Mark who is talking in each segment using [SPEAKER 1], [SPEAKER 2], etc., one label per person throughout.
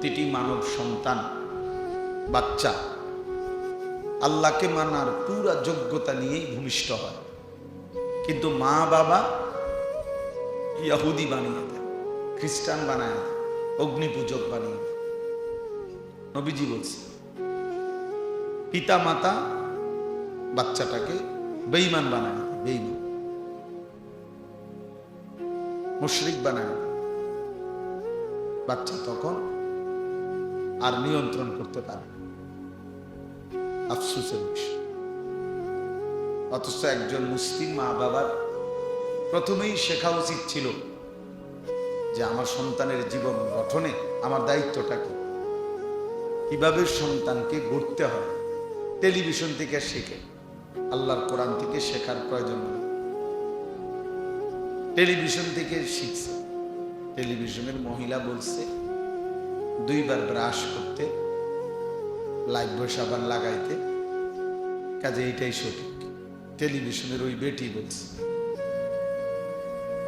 [SPEAKER 1] প্রতিটি মানব সন্তান বাচ্চা আল্লাহকে মানার পুরা যোগ্যতা নিয়েই ভূমিষ্ঠ হয়, কিন্তু মা বাবা ইহুদি বানিয়ে দেয়, খ্রিস্টান বানায় দেয়, অগ্নিপূজক বানিয়ে দেয়। নবীজি বলছে পিতা মাতা বাচ্চাটাকে বেঈমান বানায় দেয়, বেঈমান মুশরিক বানায় দেয়। বাচ্চা তখন আর নিয়ন্ত্রণ করতে পারে না। আফসোসের বিষয়। অথচ একজন মুসলিম মা বাবার প্রথমেই শেখা উচিত ছিল যে আমার সন্তানের জীবন গঠনে আমার দায়িত্বটা কি, কিভাবে সন্তানকে গড়তে হয়। টেলিভিশন থেকে শেখে, আল্লাহর কোরআন থেকে শেখার প্রয়োজন নেই। টেলিভিশন থেকে শিখছে। টেলিভিশনের মহিলা বলছে 2 বার ব্রাশ করতে, লাইফবয় সাবান লাগাইতে, কাজে এইটাই সঠিক। টেলিভিশনের ওই বেটি বলছে।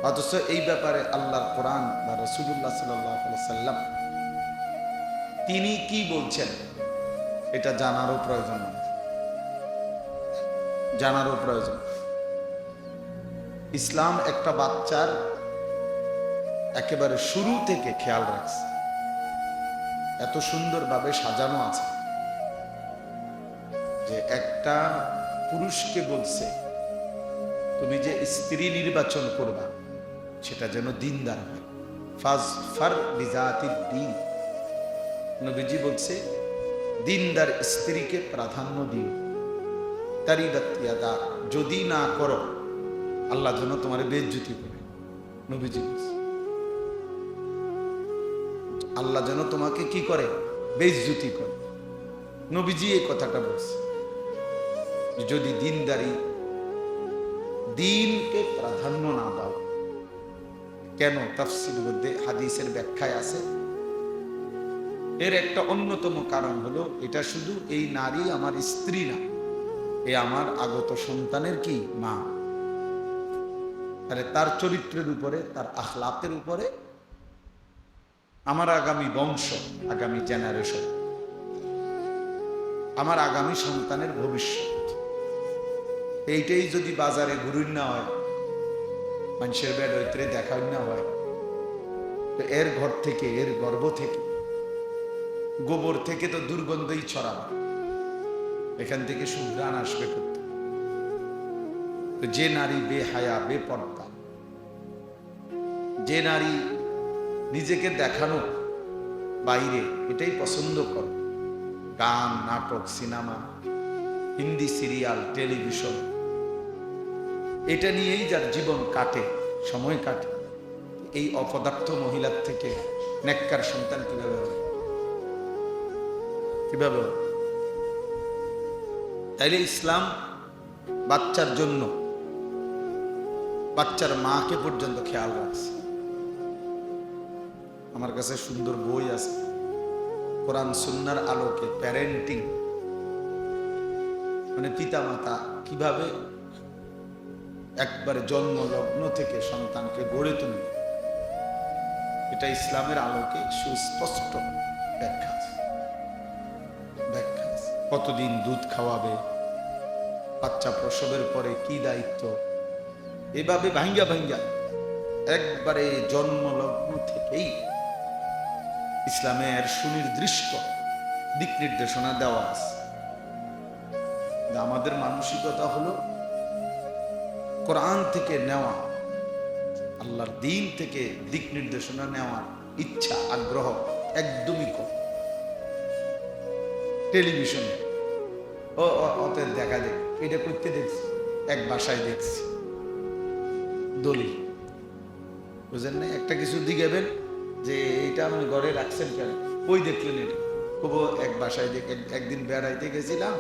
[SPEAKER 1] অথচ এই ব্যাপারে আল্লাহর কোরআন বা রাসূলুল্লাহ সাল্লাল্লাহু আলাইহি সাল্লাম তিনি কি বলছেন এটা জানারও প্রয়োজন, জানারও প্রয়োজন। ইসলাম একটা বাচ্চার একেবারে শুরু থেকে খেয়াল রাখছে, এত সুন্দরভাবে সাজানো আছে যে একটা পুরুষকে বলছে তুমি যে স্ত্রী নির্বাচন করবা সেটা যেন দিনদার হয়। ফাজফার বিজাতিদ দ্বীন, নবীজি বলছে দিনদার স্ত্রীকে প্রাধান্য দিও। তারিবাত ইয়াদা, যদি না করো আল্লাহ যেন তোমার বেইজ্জতি করে। নবীজি বলছে আল্লাহ যেন তোমাকে কি করে, বেইজ্জতি করে। নবীজি এই কথাটা বলছে যদি দিনদারি, দিনকে প্রাধান্য না দাও। কেন? তাফসীরের মধ্যে হাদিসের ব্যাখ্যায় আছে এর একটা অন্যতম কারণ হলো এটা শুধু এই নারী আমার স্ত্রী না, এ আমার আগত সন্তানের কি মা। তাহলে তার চরিত্রের উপরে, তার আখলাকের উপরে আমার আগামী বংশ, আগামী জেনারেশন, আমার আগামী সন্তানের ভবিষ্যৎ, এইটাই যদি বাজারে ঘুরুন না হয়, মানুষের বেড়ে দেখা না হয়, তো এর ঘর থেকে, এর গর্ভ থেকে, গোবর থেকে তো দুর্গন্ধই ছড়াবে, এখান থেকে সুঘ্রাণ আসবে করতে। তো যে নারী বেহায়া, বেপর্দা, যে নারী নিজেকে দেখানো বাইরে এটাই পছন্দ করে, গান, নাটক, সিনেমা, হিন্দি সিরিয়াল, টেলিভিশন, এটা নিয়েই যার জীবন কাটে, সময় কাটে, এই অপদার্থ মহিলার থেকে নেককার সন্তান কিভাবে হবে? কিভাবে হবে? তাইলে ইসলাম বাচ্চার জন্য, বাচ্চার মাকে পর্যন্ত খেয়াল রাখছে। আমার কাছে সুন্দর বই আছে কোরআন সুন্নাহর আলোকে প্যারেন্টিং, মানে পিতা মাতা কিভাবে একবারে জন্ম লগ্ন থেকে সন্তানকে গড়ে তুলবে, এটা ইসলামের আলোকে সুস্পষ্ট ব্যাখ্যা আছে। কতদিন দুধ খাওয়াবে, বাচ্চা প্রসবের পরে কি দায়িত্ব, এভাবে ভাঙ্গা ভাঙ্গা একবারে জন্মলগ্ন থেকেই ইসলামের সুনির্দিষ্ট দিক নির্দেশনা দেওয়া আছে। আমাদের মানসিকতা হলো কোরআন থেকে নেওয়া, আল্লাহর দ্বীন থেকে দিক নির্দেশনা নেওয়ার ইচ্ছা, আগ্রহ একদমই কম। টেলিভিশনে অত দেখা দেখ, এটা করতে দেখছি, এক বাসায় দেখছি দলিল, বুঝেন না? একটা কিছু দিগেবেন যে এটা আপনি ঘরে রাখছেন কেন, ওই দেখলেন এটা খুব, এক বাসায় দেখে একদিন বেড়াইতে গেছিলাম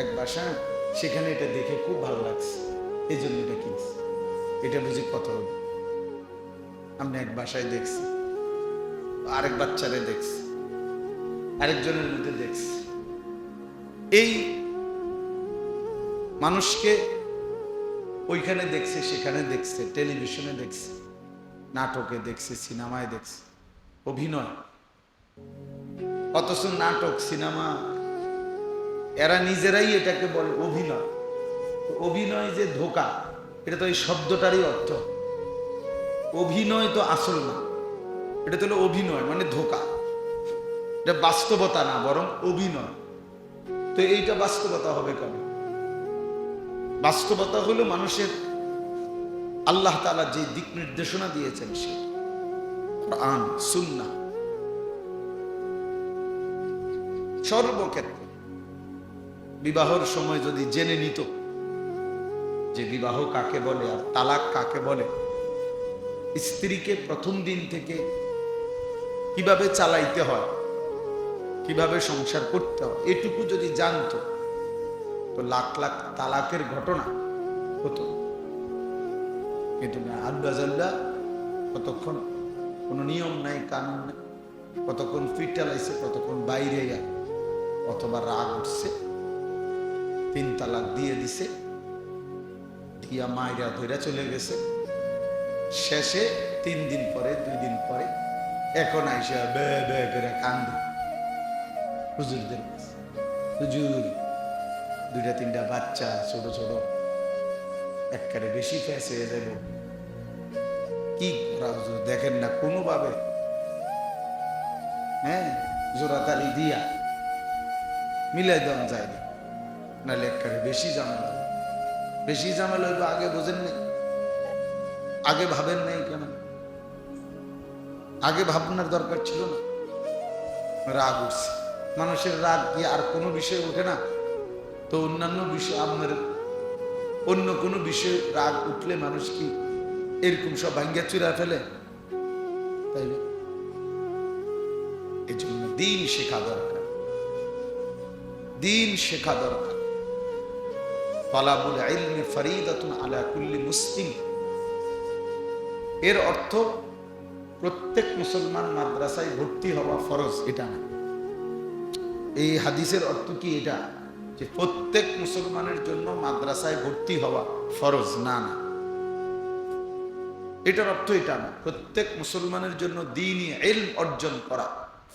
[SPEAKER 1] এক বাসায়, সেখানে এটা দেখে খুব ভালো লাগছে, এই জন্য এটা কিনছি। এটা বুঝি কত হবে? আপনি এক বাসায় দেখছি, আরেক বাচ্চারে দেখছি, আরেকজনের মধ্যে দেখছি। এই মানুষকে ওইখানে দেখছে, সেখানে দেখছে, টেলিভিশনে দেখছে, নাটকে দেখছে, সিনেমায় দেখছে, অভিনয়, অথচ নাটক, সিনেমা, এরা নিজেরাই এটাকে বলে অভিনয়। অভিনয় যে ধোঁকা, এটা তো এই শব্দটারই অর্থ। অভিনয় তো আসল না, এটা তো হলো অভিনয়, মানে ধোঁকা। এটা বাস্তবতা না, বরং অভিনয়। তো এইটা বাস্তবতা হবে কেন? বাস্তবতা হলো মানুষের আল্লাহ তাআলা যে দিক নির্দেশনা দিয়েছেন, সে কোরআন সুন্নাহ, সর্বক্ষেত্রে বিবাহর সময় যদি জেনে নিত যে বিবাহ কাকে বলে আর তালাক কাকে বলে, স্ত্রীকে প্রথম দিন থেকে কিভাবে চালাইতে হয়, কিভাবে সংসার করতে হয়, এটুকু যদি জানতো, তো লাখ লাখ তালাকের ঘটনা হতো। কিন্তু না, আল্লাহ কতক্ষণ কোনো নিয়ম নাই, কানুন নাই, কতক্ষণ ফিটালাইছে, কতক্ষণ বাইরে গেল, অথবা রাগ উঠছে, 3 তালাক দিয়ে দিছে, দিয়া মায়েরা ধরে চলে গেছে। শেষে 3 দিন পরে, 2 দিন পরে এখন আইসা বে বে করে কান্দে হুজুরদের কাছে। হুজুর, 2-3টা বাচ্চা ছোট ছোট, একবারে বেশি ফ্যাস হয়ে যাব, কি করা হুজুর? দেখেন না কোনোভাবে জোড়াতালি দিয়া মিলাই দেওয়া যায় না, নাহলে একবারে বেশি ঝামেলা। বেশি ঝামেলা হইব, আগে বোঝেন নাই, আগে ভাবেন নাই কেন? আগে ভাবনার দরকার ছিল না। রাগ উঠছে, মানুষের রাগ কি আর কোনো বিষয় ওঠে না? তো অন্যান্য বিষয়, আপনার অন্য কোনো বিষয়ে রাগ উঠলে মানুষ কি এরকম সব ভাঙ্গিয়া চুরা ফেলে? তাই না? এই জন্য দিন শেখা দরকার, দিন শেখা দরকার। তালাবুল ইলমি ফরিদাতুন আলা কুল্লি মুসলিম, এর অর্থ প্রত্যেক মুসলমান মাদ্রাসায় ভর্তি হওয়া ফরজ, এটা না। এই হাদিসের অর্থ কি এটা যে প্রত্যেক মুসলমানের জন্য মাদ্রাসায় ভর্তি হওয়া ফরজ? না না, এটার অর্থ এটা না। প্রত্যেক মুসলমানের জন্য দ্বীনি ইলম অর্জন করা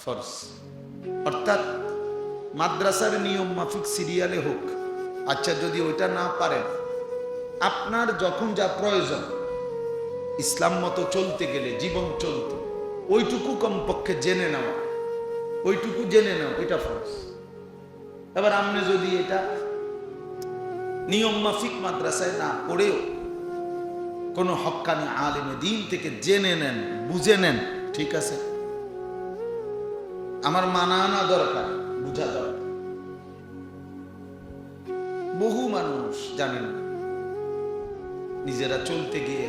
[SPEAKER 1] ফরজ, অর্থাৎ মাদ্রাসার নিয়ম মাফিক সিরিয়ালে হোক। আচ্ছা, যদি ওইটা না পারেন, আপনার যখন যা প্রয়োজন ইসলাম মতো চলতে গেলে, জীবন চলতে, ওইটুকু কমপক্ষে জেনে নেওয়া, ওইটুকু জেনে নেওয়া, এটা ফরজ। এবার আপনি যদি এটা নিয়ম মাফিক মাদ্রাসায় না পড়েও কোনো হক্কানি আলেমে দ্বীন থেকে জেনে নেন, বুঝে নেন, ঠিক আছে, আমার মানা আনা দরকার, বুঝা দরকার। বহু মানুষ জানেন না, নিজেরা চলতে গিয়ে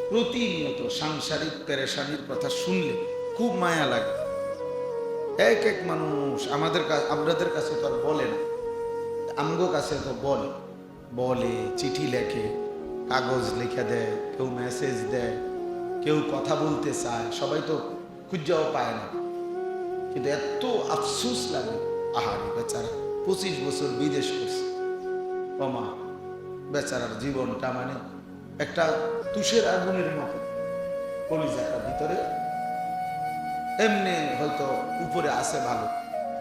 [SPEAKER 1] প্রতিনিয়ত সাংসারিক পেরেশানির কথা শুনলে খুব মায়া লাগে। এক এক মানুষ আপনাদের কাছে তো আর বলে না, আমগো কাছে তো বলে, চিঠি লেখে, কাগজ লিখে দেয়, কেউ মেসেজ দেয়, কেউ কথা বলতে চায়, সবাই তো খুঁজাও পায় না। কিন্তু এত আফসোস লাগে, আহারে বেচারা 25 বছর বিদেশ করছে, কমা বেচারার জীবনটা মানে একটা তুষের আগুনের মতো, কলিজাটা ভিতরে এমনি হয়তো উপরে আছে ভালো,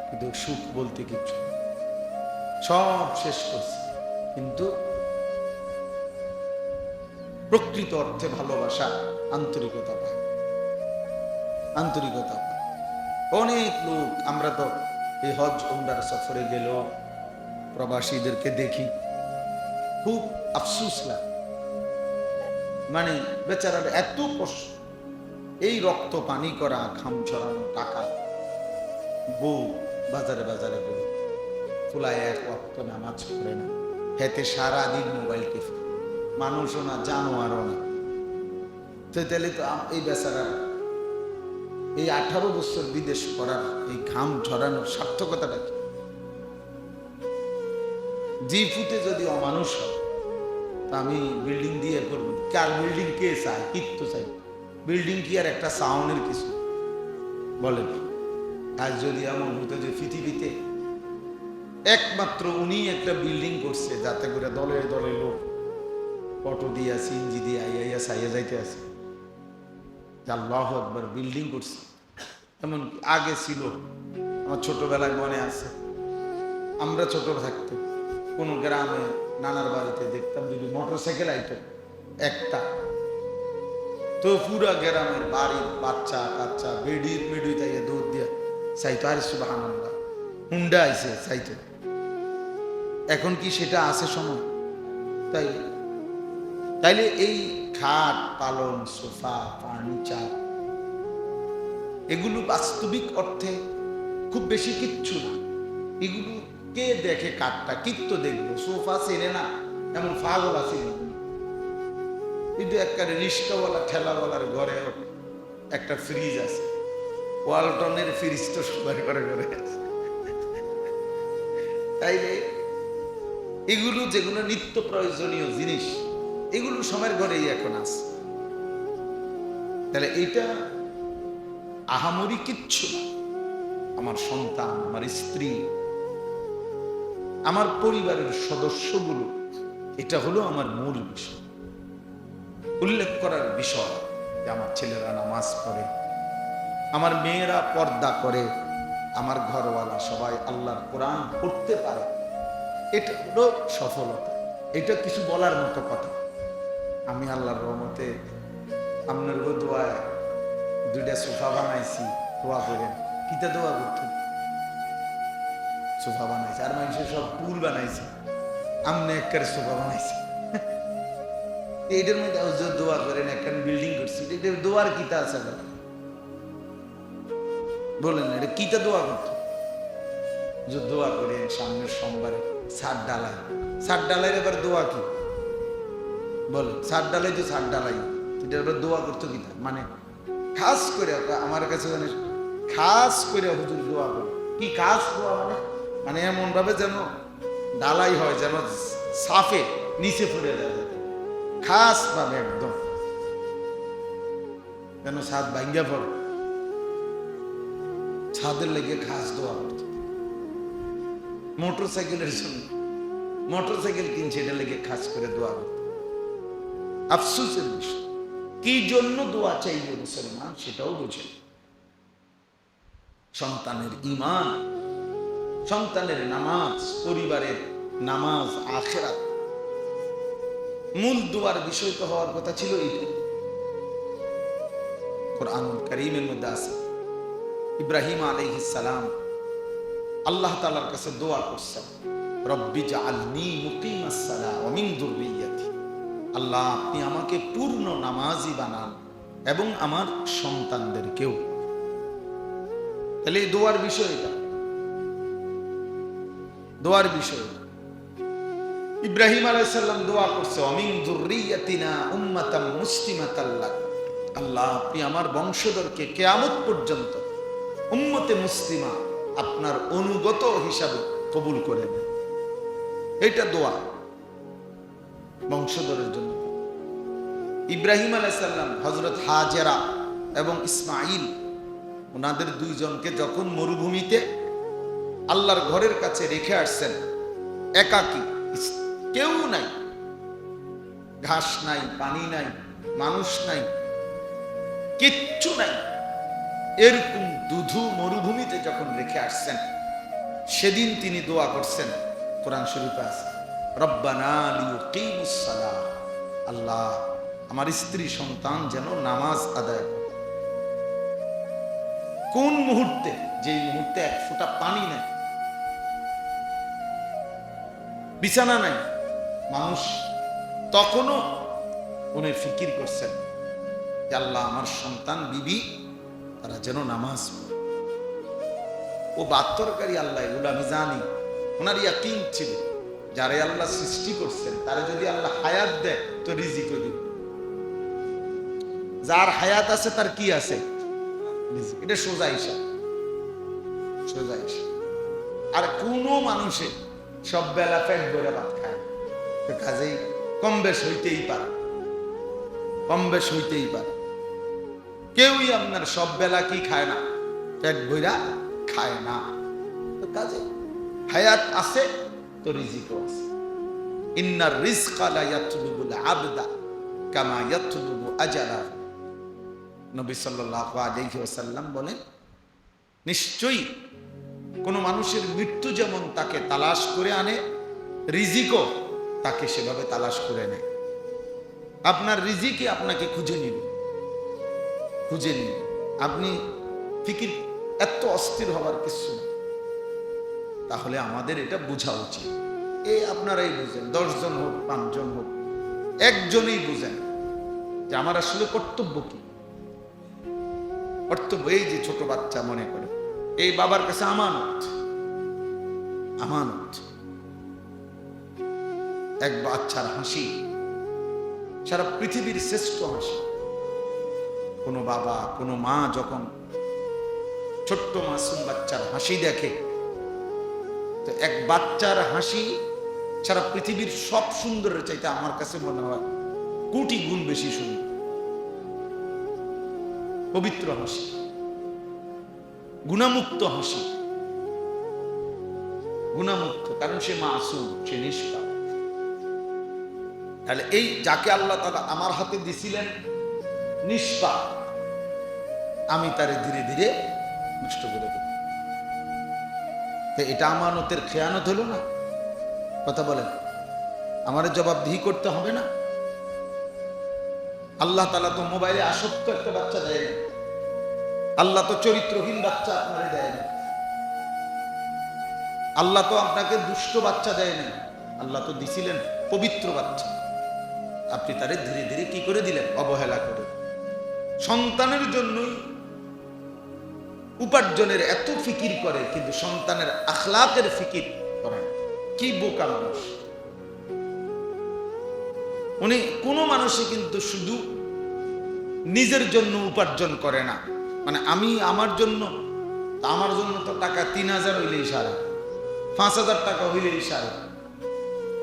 [SPEAKER 1] কিন্তু সুখ বলতে কিছু, সব শেষ করছে। কিন্তু প্রকৃত অর্থে ভালোবাসা, আন্তরিকতা পায়, আন্তরিকতা পায়। অনেক লোক, আমরা তো এই হজ উমরার সফরে গেল প্রবাসীদেরকে দেখি, খুব আফসোস লাগে, মানে বেচারার এত কষ্ট, এই রক্ত পানি করা, ঘাম ছড়ানো, টাকা, বউ বাজারে বাজারে বউ, ফুলায় এক ওয়াক্ত নামাজ পড়ে না, হেতে সারাদিন মোবাইল টিপে, মানুষও না, জানোয়ারও না। তো তাহলে তো এই বেচারার এই 18 বছর বিদেশ করার, এই ঘাম ঝরানোর সার্থকতাটা কি? জি ফুটে যদি অমানুষ হয়, তা আমি বিল্ডিং দিয়ে করবো। কার বিল্ডিং কে চায়? কিত্তু চাই। বিল্ডিং কি আর একটা সাউন্ডের কিছু বলেন? আজ যদি এমন হতো যে পৃথিবীতে একমাত্র উনি একটা বিল্ডিং করছে, যাতে করে দলে দলে লোক অটো দিয়া, সিএনজি দিয়ে আইয়া সাইয়া যাইতে আছে, আল্লাহু আকবার, বিল্ডিং করছে, এমন আগে ছিল, আমার ছোটবেলায় মনে আছে, আমরা ছোট থাকতে কোনো গ্রামে নানার বাড়িতে দেখতাম যদি মোটরসাইকেল আইতো একটা, তো পুরা গ্রামের বাড়ির বাচ্চা কাচ্চা বেডির মেডি তাই দৌড় দিয়ে চাইতো, আরে সুবহানাল্লাহ হুন্ডা আইছে চাইতো। এখন কি সেটা আছে সময়? তাইলে এই খাট পালং সোফা ফার্নিচার এগুলো বাস্তবিক অর্থে খুব বেশি কিচ্ছু না। এগুলো কে দেখে? কাঠটা কিত্ত দেখবে, সোফা চেনে না এমন পাগল আছে। কিন্তু একটা রিক্সাওয়ালা ঠেলাওয়ালার ঘরে একটা ফ্রিজ আছে, ওয়ালটনের ফ্রিজ তো সবার ঘরে ঘরে আছে। তাইলে এগুলো যেগুলো নিত্য প্রয়োজনীয় জিনিস, এগুলো সবার ঘরেই এখন আছে। তাহলে এটা আহামরি কিচ্ছু না। আমার সন্তান, আমার স্ত্রী, আমার পরিবারের সদস্যগুলো, এটা হলো আমার মূল বিষয়, উল্লেখ করার বিষয় যে আমার ছেলেরা নামাজ পড়ে, আমার মেয়েরা পর্দা করে, আমার ঘরওয়ালা সবাই আল্লাহর কোরআন পড়তে পারে। এটা হলো সফলতা। এটা কিছু বলার মতো কথা। আমি আল্লাহর রহমতে আপনার দোয়ায় 2টা সোফা বানাইছি, দোয়া করেন। কিতা দোয়া করতেন? সোফা বানাইছে, আর মানুষের সব পুল বানাইছে, আমনে একটা সোফা বানাইছে। এইটার মধ্যে দোয়া করেন, একটা বিল্ডিং করছি, এটা দোয়ার কিতা আছে বলেন? এটা কিতা দোয়া করতো? যে দোয়া করেন সামনের সোমবারে ছাদ ডালাই। ছাদ ডালাই এবার দোয়া কি বলে? ছাদ ডালাই তো ছাদ ডালাই, এটা এবার দোয়া করতো কিতা? মানে খাস করে আমার কাছে মানে খাস করে হুজুর দোয়া করে কি খাস দোয়া মানে? মানে এমন ভাবে যেন ডালাই হয়, যেন সাফে নিচে পড়ে যায়, খাস ভাবে একদম যেন ছাদ ভাঙ্গা পড়ে, ছাদের লেগে খাস দোয়া করত। মোটরসাইকেলের জন্য মোটরসাইকেল কিনছে, এটা লেগে খাস করে দোয়া করত। আফসোসের বিষয়, কি জন্য দোয়া চাইবে মুসলমান সেটাও বুঝে। সন্তানের ঈমান, সন্তানের নামাজ, পরিবারের নামাজ, আখিরাত, মূল দোয়ার বিষয় তো হওয়ার কথা ছিল। এইটা কুরআনুল কারীমের মধ্যে আছে। ইব্রাহিম আলাইহিস সালাম আল্লাহ তাআলার কাছে দোয়া করছেন, রব্বি জাআলনি মুকিমাস সালাহ ওয়া মিন যুররিয়্যাতি। আল্লাহ আপনি আমাকে পূর্ণ নামাজি বানান এবং আমার সন্তানদেরকেও। তাহলে এই দোয়ার বিষয়, এটা দোয়ার বিষয়। ইব্রাহিম আলাইহিস সালাম দোয়া করছে, ওয়া মিন যুররিয়্যাতিনা উম্মাতাম মুসলিমাতাল লাক। আল্লাহ আপনি আমার বংশধরকে কিয়ামত পর্যন্ত উম্মতে মুসলিমা আপনার অনুগত হিসাবে কবুল করে নেন। এটা দোয়া বংশধরের জন্য। ইব্রাহিম আলাইহিস সালাম হযরত হাজেরা এবং ইসমাঈল ওনাদের দুইজনকে যখন মরুভূমিতে আল্লাহর ঘরের কাছে রেখে আসছেন, একাকী, কেউ নাই, ঘাস নাই, পানি নাই, মানুষ নাই, কিচ্ছু নাই, এরকম দুধু মরুভূমিতে যখন রেখে আসছেন, সেদিন তিনি দোয়া করছেন। কোরআন শরীফে আছে, রব্বানা লিয়ুকিমুস সালাহ। আল্লাহ আমার স্ত্রী সন্তান যেন নামাজ আদায় করে। কোন মুহূর্তে? যেই মুহূর্তে এক ফোঁটা পানি নাই, বিছানা নাই, মানুষ, তখনও উনি ফিকির করছেন যে আল্লাহ আমার সন্তান বিবি তারা যেন নামাজ পড়ে। ও বাত্তরকারী আল্লাহ, এগুলো আমি জানি। ওনার ইয়াকিন ছিল যারে আল্লাহ সৃষ্টি করছেন তারা যদি আল্লাহ হায়াত দেয় তো রিজিকও দিবে। যার হায়াত আছে তার কি আছে? এটা সোজা হিসাব, সোজা হিসাব। আর কোন মানুষে সব বেলা পেট ভরে ভাত খায়, তো কাজেই কম বেশ হইতেই পারে, কম বেশ হইতেই পারে। কেউই আপনার সব বেলা কি খায় না, পেট ভরা খায় না। তো কাজে হায়াত আছে তো রিজিকও আছে। ইন্নার রিজকা লা ইয়াতলুবুল আবদা কামা ইয়াতলুবু আজালা। নবী সাল্লাল্লাহু আলাইহি ওয়াসাল্লাম বলেন, নিশ্চয়ই কোন মানুষের মৃত্যু যেমন তাকে তালাশ করে আনে, রিজিকও তাকে সেভাবে তালাশ করে নেয়। আপনার রিজিকই আপনাকে খুঁজে নিবে, খুঁজে নিবে। আপনি ফিকির এত অস্থির হবার কিছু না। তাহলে আমাদের এটা বোঝা উচিত। আপনারাই বুঝেন, 10 জন হোক, 5 জন হোক, একজনই বুঝেন যে আমার আসলে কর্তব্য কি। কর্তব্য এই যে ছোট বাচ্চা মনে করে এই বাবার কাছে আমানত, আমানত। এক বাচ্চার হাসি সারা পৃথিবীর শ্রেষ্ঠ হাসি। কোনো বাবা কোনো মা যখন ছোট্ট মাসুম বাচ্চার হাসি দেখে, তো এক বাচ্চার হাসি সারা পৃথিবীর সব সুন্দরের চাইতে আমার কাছে মনে হয় কোটি গুণ বেশি সুন্দর। পবিত্র হাসি, গুণামুক্ত হাসি, গুণামুক্ত, কারণ সে মাসুম, সে নিষ্পাপ। তাহলে এই যাকে আল্লাহ তাআলা আমার হাতে দিছিলেন নিষ্পাপ, আমি তারে ধীরে ধীরে নষ্ট করে দেব। এটা আমানতের খেয়ানত হলো না? কথা বলেন, আমার জবাবদিহি করতে হবে না? আল্লাহ তাআলা তো মোবাইলে আসক্ত একটা বাচ্চা দেয় না, আল্লাহ তো চরিত্রহীন বাচ্চা আপনারে দেয় না, আল্লাহ তো আপনাকে দুষ্ট বাচ্চা দেয় না, আল্লাহ তো দিছিলেন পবিত্র বাচ্চা। আপনি তারে ধীরে ধীরে কি করে দিলেন? অবহেলা করে। সন্তানের জন্যই উপার্জনের এত ফিকির করে, কিন্তু সন্তানের আখলাকের ফিকির করেন। কি বোকা মানুষ উনি! কোন মানুষই কিন্তু শুধু নিজের জন্য উপার্জন করে না, মানে আমি আমার জন্য তো টাকা 3000 হইলেই সারে, 5000 টাকা হইলেই সারে।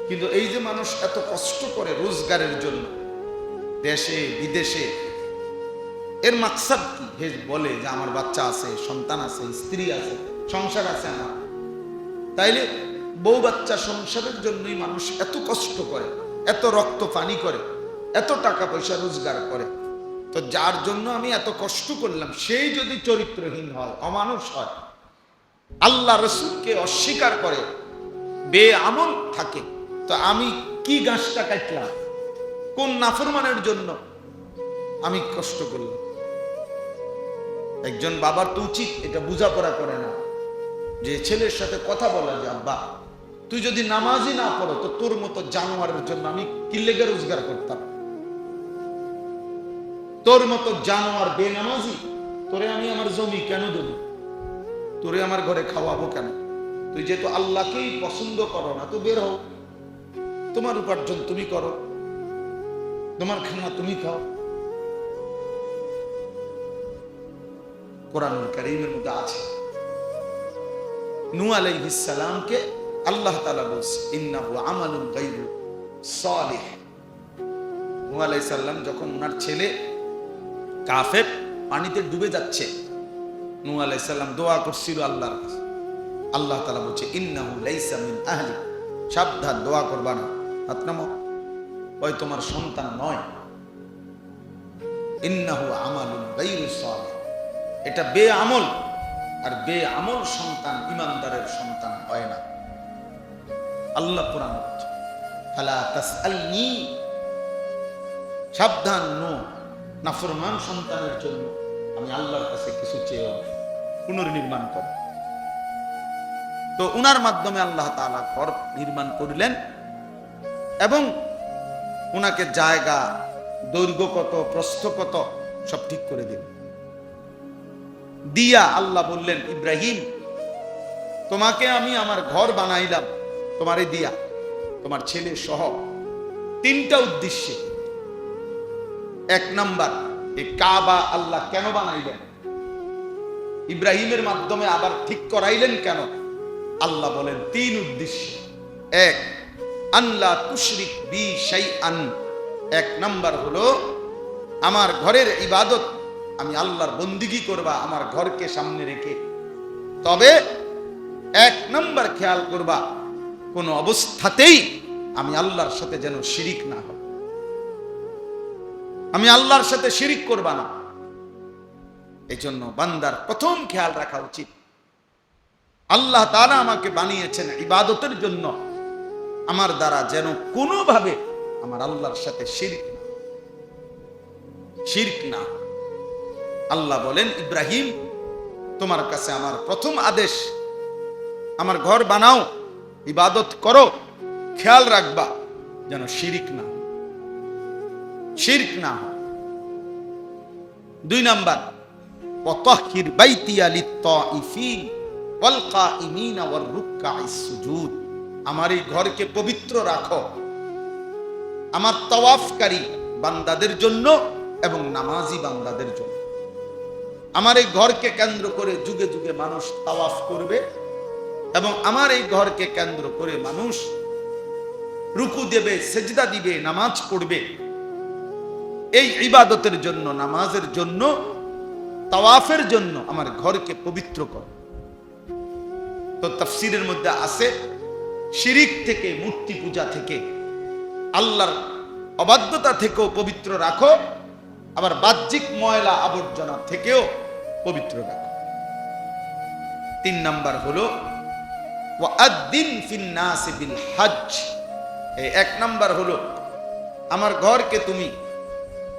[SPEAKER 1] কিন্তু এই যে মানুষ এত কষ্ট করে রোজগারের জন্য দেশে বিদেশে, এর মাকসাদ কি? হে বলে যে আমার বাচ্চা আছে, সন্তান আছে, স্ত্রী আছে, সংসার আছে আমার। তাইলে বউ বাচ্চা সংসারের জন্যই মানুষ এত কষ্ট করে, এত রক্ত পানি করে, এত টাকা পয়সা রোজগার করে। তো যার জন্য আমি এত কষ্ট করলাম, সেই যদি চরিত্রহীন হয়, অমানুষ হয়, আল্লাহ রসুলকে অস্বীকার করে, বেআমল থাকে, তো আমি কি গাছটা কাটলাম? কোন নাফরমানের জন্য আমি কষ্ট করলাম? একজন বাবার তো উচিত এটা বোঝাপড়া করে না, যে ছেলের সাথে কথা বলা, যে আব্বা তুই যদি নামাজই না পড়ো তো তোর মতো জানোয়ারের জন্য আমি কি লেগে রোজগার করতাম? তোর মতো জানোয়ার বেনামাজি, তোরে আমি আমার জমি কেন দেব? তোরে আমার ঘরে খাওয়াবো কেন? তুই যেহেতু আল্লাহকেই পছন্দ করো না, তো বের হও, তোমার উপার্জন তুমি করো, তোমার খানা তুমি খাও। কোরআনুল কারীমের মধ্যে আছে নূহ আলাইহিস সালামকে আল্লাহ তাআলা বলছে ইন্নাহু আমালুন গায়রু সালিহ। নূহ আলাইহিস সালাম যখন ওনার ছেলে কাফের পানিতে ডুবে যাচ্ছে, নূহ আলাইহিস সালাম দোয়া করছিল আল্লাহর কাছে। আল্লাহ তাআলা বলছে ইন্নাহু লাইসা মিন আহলি, সাবধান, দোয়া করবা না, আপনার ওই তোমার সন্তান নয়। ইন্নাহু আমালুন গায়রু সালিহ, এটা বেআমল, আর বেআমল সন্তান ইমানদারের সন্তান হয় না। আল্লাহ কোরআন বলছে ফালা তাসআলনি, সাবধান, নো নাফরমান সন্তানের জন্য আমি আল্লাহর কাছে কিছু চেয়েও পুনর্নির্মাণ কর। তো উনার মাধ্যমে আল্লাহ তাআলা ঘর নির্মাণ করলেন এবং উনাকে জায়গা, দৈর্ঘ্য কত, প্রস্থ কত সব ঠিক করে দিলেন। দিয়া আল্লাহ বললেন ইব্রাহিম তোমাকে আমি আমার ঘর বানাইলাম, তোমারে দিয়া, তোমার ছেলে সহ, 3টা উদ্দেশ্যে। 1 নাম্বার, এই কাবা আল্লাহ কেন বানাইলেন? ইব্রাহিমের মাধ্যমে আবার ঠিক করাইলেন কেন? আল্লাহ বলেন 3 উদ্দেশ্য। 1, আল্লাহ তুশরিক বি শাইআন, 1 নাম্বার হলো আমার ঘরের ইবাদত আমি আল্লাহর বন্দিগি করবা আমার ঘরকে সামনে রেখে। তবে 1 নাম্বার খেয়াল করবা, কোন অবস্থাতেই আমি আল্লাহর সাথে যেন শিরিক না হয়। আমি আল্লাহর সাথে শিরিক করবা না। এই জন্য বান্দার প্রথম খেয়াল রাখা উচিত আল্লাহ তাআলা আমাকে বানিয়েছেন ইবাদতের জন্য, আমার দ্বারা যেন কোনোভাবে আমার আল্লাহর সাথে শিরক না। আল্লাহ বলেন, ইব্রাহিম, তোমার কাছে আমার প্রথম আদেশ, আমার ঘর বানাও, ইবাদত করো, খেয়াল রাখবা যেন শিরক না হয়। 2 নাম্বার, ওয়াতাহহির বাইতিয়া লিত-তাইফিন ওয়াল কাইমিনা ওয়ার রুকআইস সুজুদ, আমার এই ঘরকে পবিত্র রাখো আমার তাওয়াফকারী বান্দাদের জন্য এবং নামাজি বান্দাদের জন্য। আমার এই ঘরকে কেন্দ্র করে যুগে যুগে মানুষ তাওয়াফ করবে এবং আমার এই ঘরকে কেন্দ্র করে মানুষ রুকু দেবে, সেজদা দিবে, নামাজ পড়বে। এই ইবাদতের জন্য, নামাজের জন্য, তাওয়াফের জন্য আমার ঘরকে পবিত্র করো। তো তাফসীরের মধ্যে আছে, শিরিক থেকে, মূর্তি পূজা থেকে, আল্লাহর অবাধ্যতা থেকেও পবিত্র রাখো, আবার বাহ্যিক ময়লা আবর্জনা থেকেও পবিত্র রাখো। 3 নাম্বার হলো ওয়াআদ্দিন ফিন নাস বিল হজ। এই 1 নাম্বার হলো আমার ঘরকে তুমি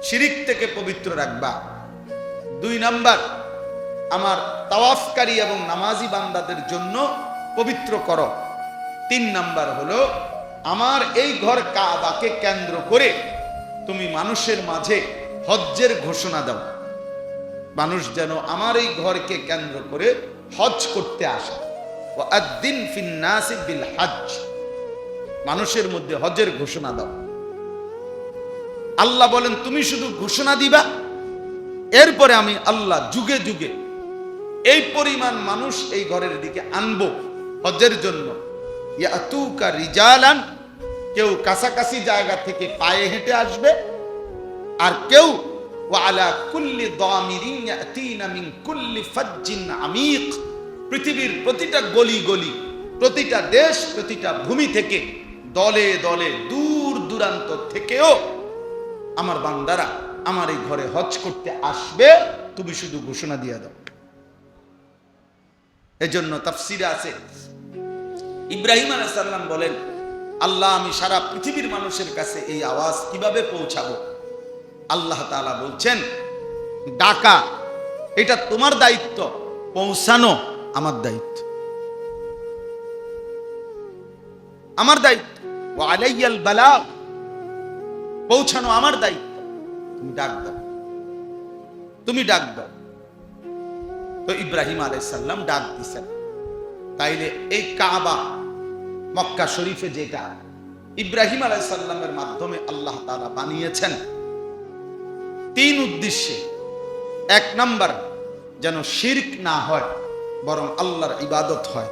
[SPEAKER 1] শিরিক থেকে পবিত্র রাখবা। 2 নাম্বার, আমার তাওয়াফকারী এবং নামাজি বান্দাদের জন্য পবিত্র করো। 3 নাম্বার হলো আমার এই ঘর কাবাকে কেন্দ্র করে তুমি মানুষের মাঝে হজ্জের ঘোষণা দাও, মানুষ যেন আমার এই ঘরকে কেন্দ্র করে হজ করতে আসে। ওয়াআদ্দিন ফিন নাস বিল হজ, মানুষের মধ্যে হজের ঘোষণা দাও। আল্লাহ বলেন, তুমি শুধু ঘোষণা দিবা, এরপরে আমি আল্লাহ যুগে যুগে এই পরিমাণ মানুষ এই ঘরের দিকে আনবো হজ্জের জন্য। ইয়াতুকা রিজালান, কেউ কাছাকাছি জায়গা থেকে পায়ে হেঁটে আসবে, আর কেউ ওয়ালা কুল্লি দামিরিন ইয়াতিনা মিন কুল্লি ফাজ্জিন আমিক, পৃথিবীর প্রতিটা গলি গলি, প্রতিটা দেশ, প্রতিটা ভূমি থেকে দলে দলে দূর দূরান্ত থেকেও আমার বান্দারা আমার এই ঘরে হজ করতে আসবে, তুমি শুধু ঘোষণা দিয়ে দাও। এজন্য তাফসীরে আছে, ইব্রাহিম আলাইহিস সালাম বলেন, আল্লাহ, আমি সারা পৃথিবীর মানুষের কাছে এই আওয়াজ কিভাবে পৌঁছাবো? আল্লাহ তাআলা বলছেন, ডাকা এটা তোমার দায়িত্ব, পৌঁছানো আমার দায়িত্ব, আমার দায়িত্ব। ওয়া আলাইয়াল বালাগ, পৌঁছানো আমার দায়িত্ব। তুমি ডাক দাও, তুমি ডাক দাও। তো ইব্রাহিম আলাইহিস সালাম ডাক দিয়েছেন। তাইলে এই কাবা মক্কা শরীফে, যেটা ইব্রাহিম আলাইহিস সালামের মাধ্যমে আল্লাহ তাআলা বানিয়েছেন 3 উদ্দেশ্যে। 1 নাম্বার, যেন শিরক না হয়, বরং আল্লাহর ইবাদত হয়।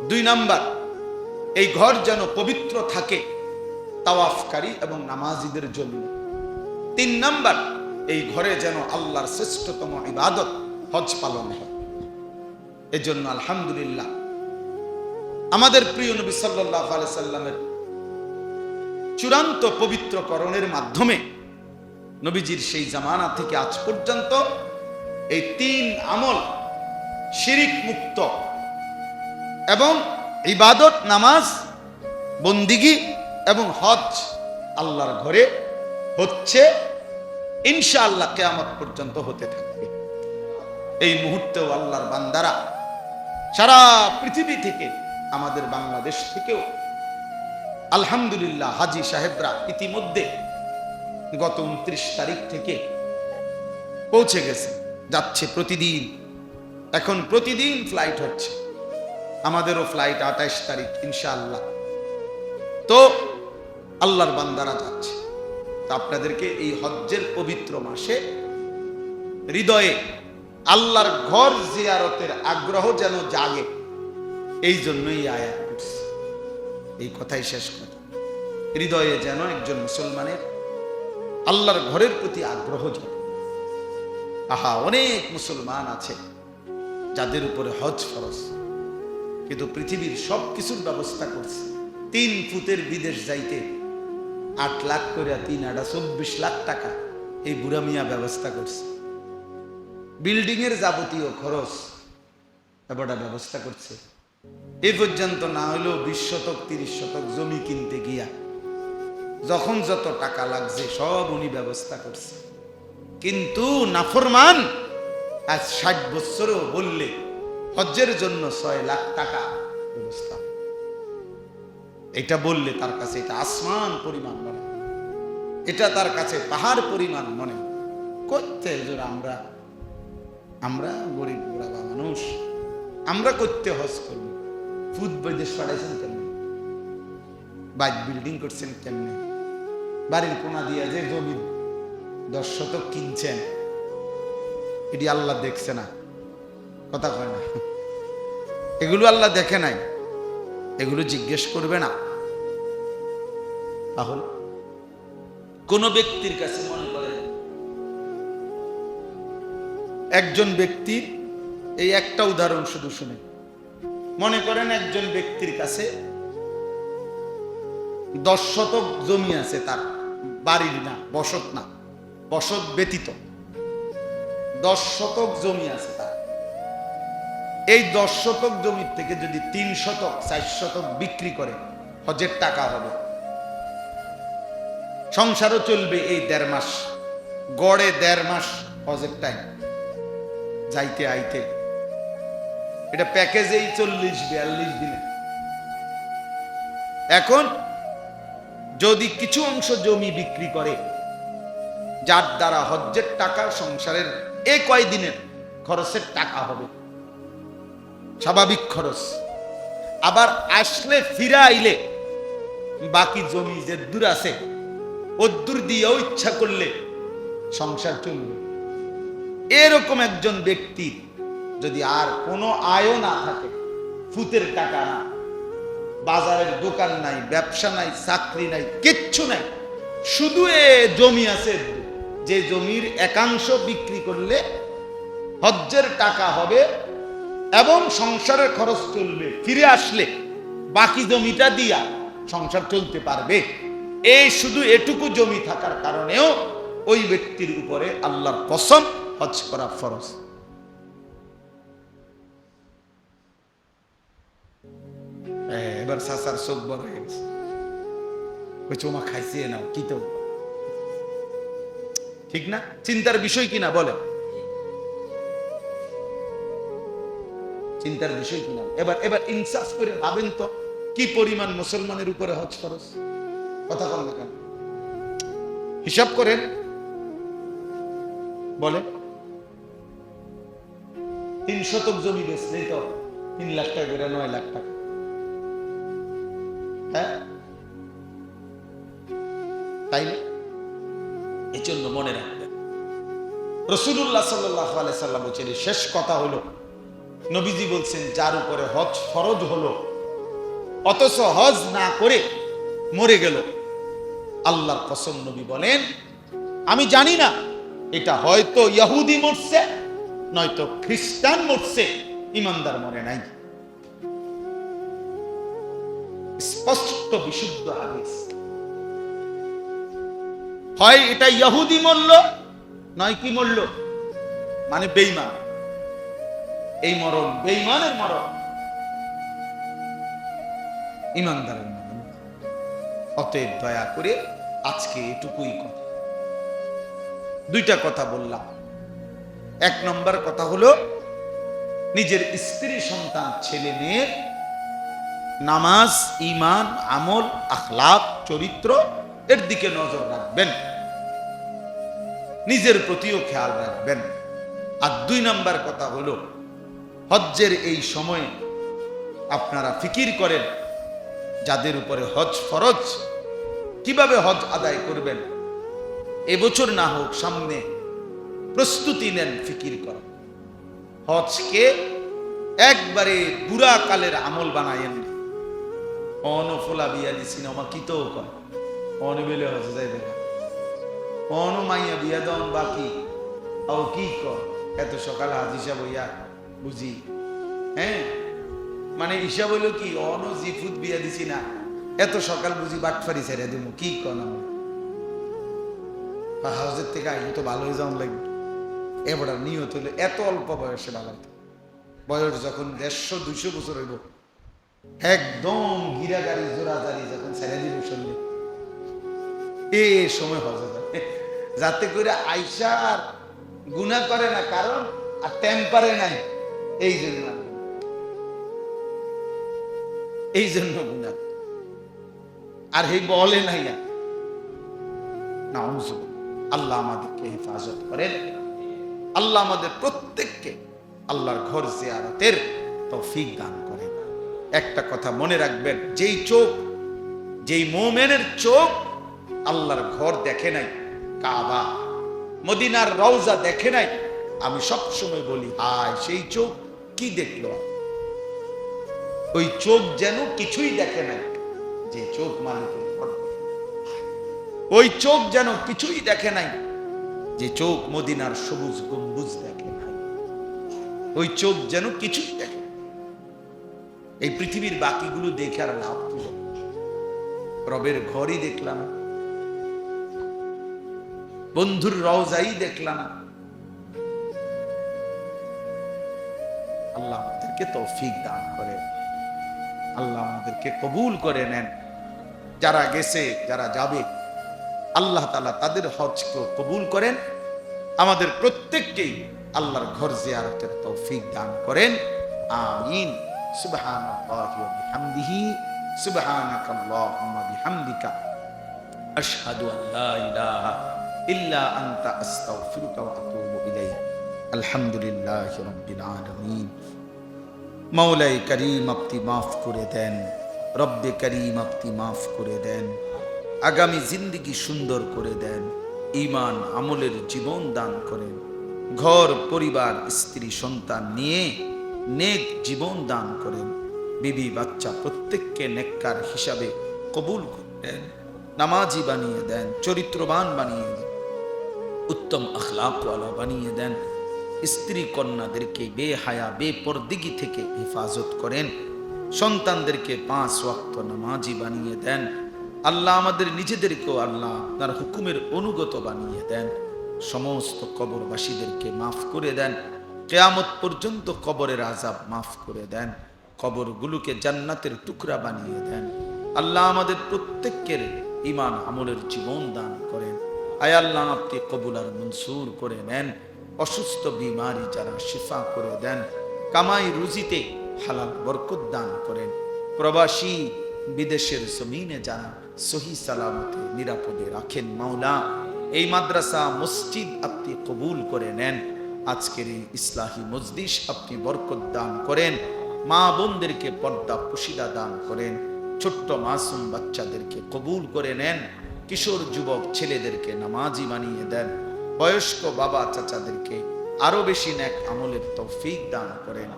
[SPEAKER 1] 2 নাম্বার, এই ঘর যেন পবিত্র থাকে তাওয়াফকারী এবং নামাজিদের জন্য। 3 নাম্বার, এই ঘরে যেন আল্লাহর শ্রেষ্ঠতম ইবাদত হজ পালন হয়। এজন্য আলহামদুলিল্লাহ আমাদের প্রিয় নবী সাল্লাল্লাহু আলাইহি সাল্লামের চূড়ান্ত পবিত্রকরণের মাধ্যমে নবীজির সেই জামানা থেকে আজ পর্যন্ত এই 3 আমল, শিরিক মুক্ত এবং ইবাদত, নামাজ, বন্দিগি এবং হজ আল্লাহর ঘরে হচ্ছে, ইনশাআল্লাহ কিয়ামত পর্যন্ত হতে থাকবে। এই মুহূর্তেও আল্লাহর বান্দারা সারা পৃথিবী থেকে, আমাদের বাংলাদেশ থেকেও আলহামদুলিল্লাহ হাজী সাহেবরা ইতিমধ্যে গত 29 তারিখ থেকে পৌঁছে গেছে, যাচ্ছে প্রতিদিন। এখন প্রতিদিন ফ্লাইট হচ্ছে, আমাদেরও ফ্লাইট 28 তারিখ ইনশাআল্লাহ। তো আল্লাহর বান্দারা যাচ্ছে। তা আপনাদেরকে এই হজ্জের পবিত্র মাসে হৃদয়ে আল্লাহর ঘর জিয়ারতের আগ্রহ যেন জাগে, এই জন্যই আয়াত করছি। এই কথাই শেষ কথা, হৃদয়ে যেন একজন মুসলমানের আল্লাহর ঘরের প্রতি আগ্রহ জাগে। আহা, অনেক মুসলমান আছে যাদের উপরে হজ ফরজ, কিন্তু পৃথিবীর সব কিছুর ব্যবস্থা করছে। 3 ফুটের বিদেশ যাইতে 8 লাখ করে 3 আটা 24 লাখ টাকা এই বুড়া মিয়া ব্যবস্থা করছে। বিল্ডিং এর যাবতীয় খরচ এবারটা ব্যবস্থা করছে। এই পর্যন্ত না হলেও 20 শতক 30 শতক জমি কিনতে গিয়া যখন যত টাকা লাগছে সব উনি ব্যবস্থা করছে। কিন্তু নাফরমান আজ 60 বছরেও বললে হজ্জের জন্য 6 লাখ টাকা ব্যবস্থা, এটা বললে তার কাছে এটা আসমান পরিমাণ মনে, এটা তার কাছে পাহাড় পরিমাণ মনে করতে। আমরা আমরা গরিব বুড়াবা মানুষ, আমরা করতে হজ করব। ফুদ বৈদেশ পাঠাইছেন কেমনি, বাইক বিল্ডিং করছেন কেমনি, বাড়ির কোনা দিয়া যে জমি 10 শতক কিনছেন, এটি আল্লাহ দেখছে না? কথা কয় না, এগুলো আল্লাহ দেখে নাই, এগুলো জিজ্ঞেস করবে না। তাহলে কোন ব্যক্তির কাছে মনে করে একজন ব্যক্তি, এই একটা উদাহরণ শুধু শুনে, মনে করেন একজন ব্যক্তির কাছে 10 শতক জমি আছে, তার বাড়ির না, বসত না, বসত ব্যতীত 10 শতক জমি আছে তার। এই 10 শতক জমির থেকে যদি 3 শতক 4 শতক বিক্রি করে হজের টাকা হবে, সংসারও চলবে এই 1.5 মাস, গড়ে 1.5 মাস হজের টাইম যাইতে আইতে, এটা প্যাকেজেই 40-42 দিনে। এখন যদি কিছু অংশ জমি বিক্রি করে, যার দ্বারা হজ্জের টাকা, সংসারের এই কয়দিনের খরচের টাকা হবে, স্বাভাবিক খরচ, আবার আসলে ফিরে আইলে বাকি জমি যে দূর আছে ওদূর দিয়েও ইচ্ছা করলে সংসার চলবে। এরকম একজন ব্যক্তি যদি আর কোনো আয়ও না থাকে, ফুতের টাকা না, বাজারের দোকান নাই, ব্যবসা নাই, চাকরি নাই, কিচ্ছু নাই, শুধু এ জমি আছে, যে জমির একাংশ বিক্রি করলে হজ্জের টাকা হবে এবং সংসারের খরচ চলবে, ফিরে আসলে বাকি জমিটা দিয়া সংসার চলতে পারবে, এই শুধু এটুকু জমি থাকার কারণেও ওই ব্যক্তির উপরে আল্লাহর কসম হজ করা ফরজ। এবার সাসার চোখ বড় হয়ে গেছে, ওই চোমা খাইছে নাও, কি তো ঠিক না? চিন্তার বিষয় কিনা বলেন, চিন্তার বিষয় কিনা? এবার এবার ইনসাফ করে ভাবেন তো কি পরিমাণ মুসলমানের উপরে হজ ফরজ। কথা বলেন না কেন, হিসাব করেন, বলে 3 শতক জমি বেচলেই তো 3 লাখ টাকা করে 9 লাখ টাকা। হ্যাঁ, তাই না? এই জন্য মনে রাখবেন, রাসূলুল্লাহ সাল্লাল্লাহু আলাইহি সাল্লাম বলেছেন, শেষ কথা হলো নবীজি বলছেন, যার উপরে হজ ফরজ হলো অথচ হজ না করে মরে গেল, আল্লাহর কসম নবী বলেন, আমি জানি না এটা হয়তো ইহুদি মরছে নয়তো খ্রিস্টান মরছে, ইমানদার মরে নাই। স্পষ্ট বিশুদ্ধ হাদিস, হয় এটা ইহুদি মরল নয় কি মরল, মানে বেঈমান, এই মরণ বেঈমানের মরণ, ইমানদারের মরণ। অতএব দয়া করে আজকে এটুকুই কথা, 2টা কথা বললাম। 1 নম্বর কথা হলো নিজের স্ত্রী, সন্তান, ছেলে মেয়ের নামাজ, ঈমান, আমল, আখলাক, চরিত্র এর দিকে নজর রাখবেন, নিজের প্রতিও খেয়াল রাখবেন। আর 2 নম্বর কথা হলো হজ্জের এই সময়ে আপনারা ফিকির করেন যাদের উপরে হজ ফরজ, কিভাবে হজ আদায় করবেন। এবছর না হোক, সামনে প্রস্তুতি নেন, ফিকির করেন। হজকে একবারে বুড়া কালের আমল বানায়েন না। অনফোলা বিয়া দিছি না কি তো কর, অনবেলে হজে যাইবে না, অন মাইয়া বিয়া দন বাকি ও কি কর, এত সকাল হাজ হিসাব হইয়া বুঝি। হ্যাঁ, মানে হিসাব হইল কি, অন জিফুত বিয়া দিছি না, এত সকাল বুঝি বাটফারি ছেড়ে দেবো, কি কন হাউজের থেকে আইলে তো ভালো হয়ে যাওয়া লাগবে। এবার নিয়ত হলে এত অল্প বয়সে ভালো হতো, বয়স যখন 150-200 বছর হইব, একদম গিরা গাড়ি জোড়া গাড়ি যখন ছেড়ে দিল শরীরে, এই সময় হজে যাবে, যাতে করে আইসার গুনাহ করে না, কারণ আর টেম্পারে নাই, এই জন্য গুনাহ, আর এই বলে নাই না। আল্লাহ আমাদেরকে হেফাজত করেন, আল্লাহ আমাদের প্রত্যেককে আল্লাহর ঘর জিয়ারতের তৌফিক দান করেন। একটা কথা মনে রাখবেন, যেই চোখ, যেই মুমিনের চোখ আল্লাহর ঘর দেখে নাই, কাবা মদিনার রওজা দেখে নাই, আমি সব সময় বলি হায় সেই চোখ কি দেখলো, ওই চোখ যেন কিছুই দেখে নাই। যে চোখ মালিকের ঘর, ওই চোখ যেন কিছুই দেখে নাই, যে চোখ মদিনার সবুজ গম্বুজ দেখে নাই, ওই চোখ যেন কিছুই দেখে। এই পৃথিবীর বাকিগুলো দেখে আর লাভ কি? রবের ঘরই দেখলাম, বন্ধুর রওজাই দেখলাম। আল্লাহ আমাদেরকে তৌফিক দান করে, আল্লাহ আমাদেরকে কবুল করে নেন। যারা গেছে, যারা যাবে, আল্লাহ তাআলা তাদের হজকে কবুল করেন। আমাদের প্রত্যেককেই আল্লাহর ঘর জিয়ারতের তৌফিক দান করেন, আমিন। সুবহানাল্লাহি ওয়া বিহামদিহি, সুবহানাকাল্লাহুম্মা বিহামদিকা, আশহাদু আল লা ইলাহা ইল্লা আনতা আস্তাগফিরুকা ওয়া আতুবু ইলাইক। আলহামদুলিল্লাহি রাব্বিল আলামিন। মাওলাই করিম আপনি মাফ করে দেন, রব্বে করিম আপনি মাফ করে দেন, আগামী জিন্দেগি সুন্দর করে দেন, ঈমান আমলের জীবন দান করেন, ঘর পরিবার স্ত্রী সন্তান নিয়ে নেক জীবন দান করেন, বিবি বাচ্চা প্রত্যেককে নেককার হিসাবে কবুল করেন, নামাজি বানিয়ে দেন, চরিত্রবান বানিয়ে দেন, উত্তম আখলাকওয়ালা বানিয়ে দেন, স্ত্রী কন্যাদেরকে বেহায়া বেপরদিগি থেকে হেফাজত করেন, সন্তানদেরকে 5 ওয়াক্ত নামাজি বানিয়ে দেন। আল্লাহ আমাদের নিজেদেরকেও আল্লাহ আপনার হুকুমের অনুগত বানিয়ে দেন। সমস্ত কবরবাসীদেরকে মাফ করে দেন, কিয়ামত পর্যন্ত কবরের আযাব মাফ করে দেন, কবরগুলোকে জান্নাতের টুকরা বানিয়ে দেন। আল্লাহ আমাদের প্রত্যেকের ঈমান আমলের জীবন দান করেন। আয় আল্লাহ আপনি কবুল আর মনসুর করে নেন। অসুস্থ বিমারি যারা শিফা করে দেন, কামাই রুজিতে হালাল বরকত দান করেন। প্রবাসী বিদেশের জমিনে যারা সহি সালামতে নিরাপদে রাখেন, মাওলা এই মাদ্রাসা মসজিদ আপনি কবুল করে নেন। আজকের এই ইসলাহি মজলিস আপনি বরকত দান করেন। মা বোনদেরকে পর্দা পুশিদা দান করেন। ছোট্ট মাসুম বাচ্চাদেরকে কবুল করে নেন। কিশোর যুবক ছেলেদেরকে নামাজি বানিয়ে দেন। বয়স্ক বাবা চাচাদেরকে আরো বেশি নেক আমলের তৌফিক দান করেন।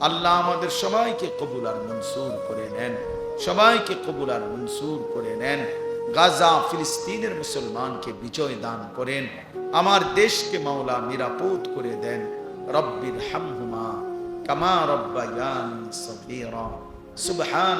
[SPEAKER 1] আল্লাহ আমাদের সবাইকে কবুল আর মনসুর করে নেন, সবাইকে কবুল আর মনসুর করে নেন। গাজা ফিলিস্তিনের মুসলমানকে বিজয় দান করেন। আমার দেশকে মাওলা নিরাপদ করে দেন। রব্বির হামহুমা কামা রব্বায়ানি সগীরা। সুবহান